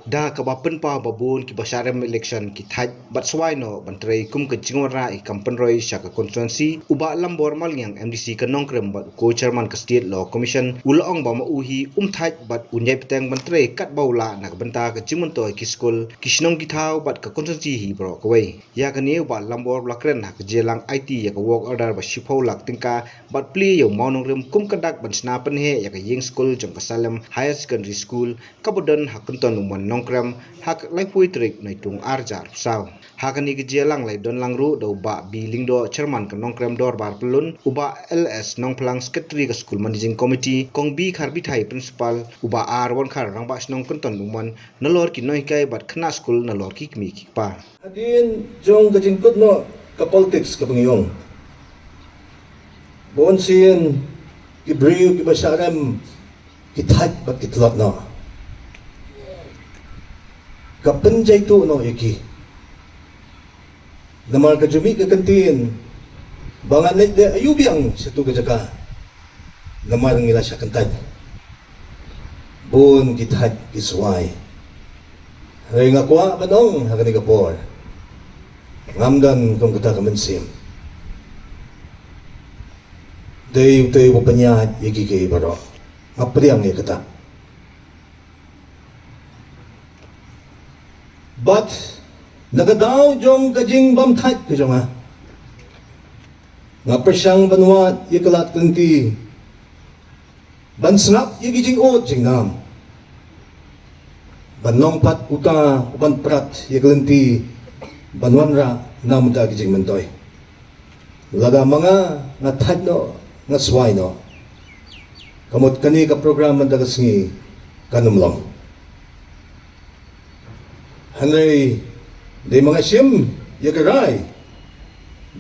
Da kabapen pa babun ki basarem election ki thaj bat swai no bantrei kum ke jingora I kampen roi syaka konstituensi uba lambor mal yang MDC kanong krem bat ko chairman ka state law commission ulong ba uhi thaj bat unyai peteng bantrei kat baula nak benta ke jimunto ki skul ki snong ki thau bat ka konstituensi hi bro kawai ya kani uba lambor lakren hak jelang IT ya ka work order ba shipho lak tingka bat pli yo maunong rem kum kadak ban sna pen he ya ka ying school jong ka salem higher secondary school kabodan hak kenton umon nongkram hak lai pui trik noi tung arjar sau hakani ke jelang lai don langru do ba biling do chairman ka nongkram dor bar pelun uba LS nong plang secretary ka school managing committee kong bi kharbi thai principal uba R1 khar rang ba snong kenton umon nalor ki noi kai bat khna school nalor ki mi ki pa adin jong ka jingkut no ka politics ka pangiyong bon sin ki briu ki basaram ki thaj bat ki tlot no kapenjai tu no iki namar ka jumi ka kantin bangan net de ayubiang satu ka jaka namar ngila sya kantad bun githaj kiswai hay nga kwa banong hakani ka por ngamdan kung kata ka mensim day utay panyat iki kay baro ngapriang ni kata. But nagadaw jong kajing bamthat ko jong ha nga presyang banwat ikalat kanti bansnap yigijing ot jing nam banong pat uta uban prat yiglanti banwanra namuta gijing mentoy laga mga nga thad no nga swai no kamot kani ka program man dagasngi kanumlong Hanay, di mga siyem, yagaray.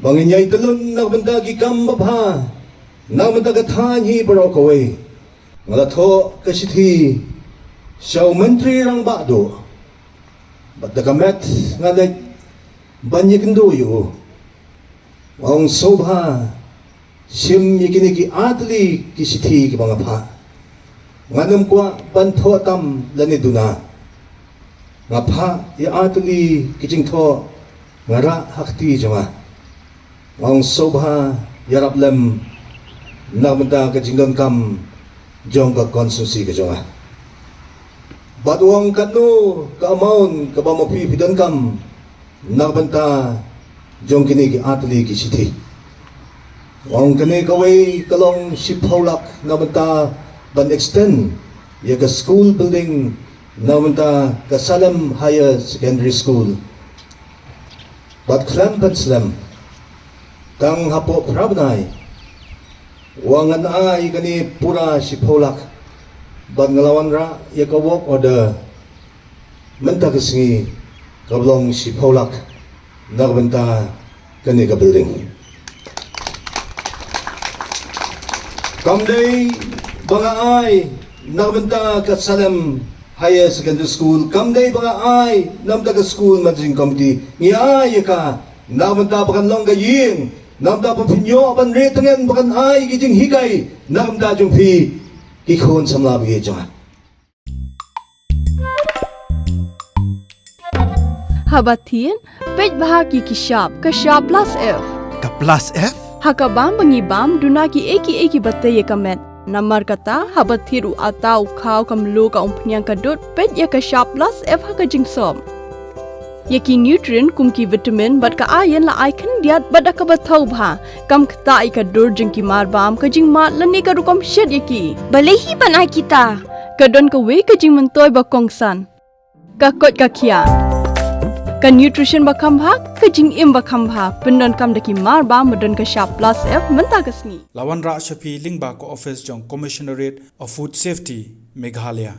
Banginyay talon na bandagi kambabha, na mandagatan hi barokaway. Ngalato kasithi, siyaw mentri rang bado. Ba't nakamet nga nag banyakinduyo. Ang sobha, siyem yakinigi atli kisithi ki mga pa. Nganam kwa banto atam laniduna. Ngapa ya atli kijing tho ngara hakti jama ang sobha yarap lem namda kijing don kam jong ka konsusi ka jama baduang kanu ka amaun ka ba mapi pidon kam nagbanta jong kini ki atli ki sithi ang kani kaway kalong shiphaulak nabanta ban extend ya ka school building Namanta Kasalam Higher Secondary School. But Klampan Slam Kang Hapo Prabnay Wangan ay kani pura shipholak But ngalawan ra yakawok order Mentagasngi kablong shipholak Nagbanta kani ka building Kamday Bangay Nagbanta Kasalam Higher Secondary School, kamday baka ay namda ka school managing committee, ngiyay ka, namda bakan long gaying, namda pa pinyo, apan retangan bakan ay gijing hikay, namda jung pi, ikon sa mlabi jangan. Habatin, pej bahagi ki shop, ka shop plus F. Ka plus F? Hakabam bangibam, dunaki eki batay kamet. Namar kata habat thiru atau khau kamlu ka umpnyang kadut pet ya ka shop plus F ha ka jingsom yaki nutrient kum ki vitamin bat ka iron la icon diat bada ka bathau bha kam khta I ka dur jing ki mar bam ka jing ma lani ka rukom shed yaki balehi banai kita ka don ka we ka jing mentoy ba kongsan ka kot ka khia ka nutrition ba khambha ka jing im ba khambha pendon kam daki mar ba modon ka shop plus F menta kasni Lawan Ra Shafi Lingba ko office jong Commissionerate of Food Safety Meghalaya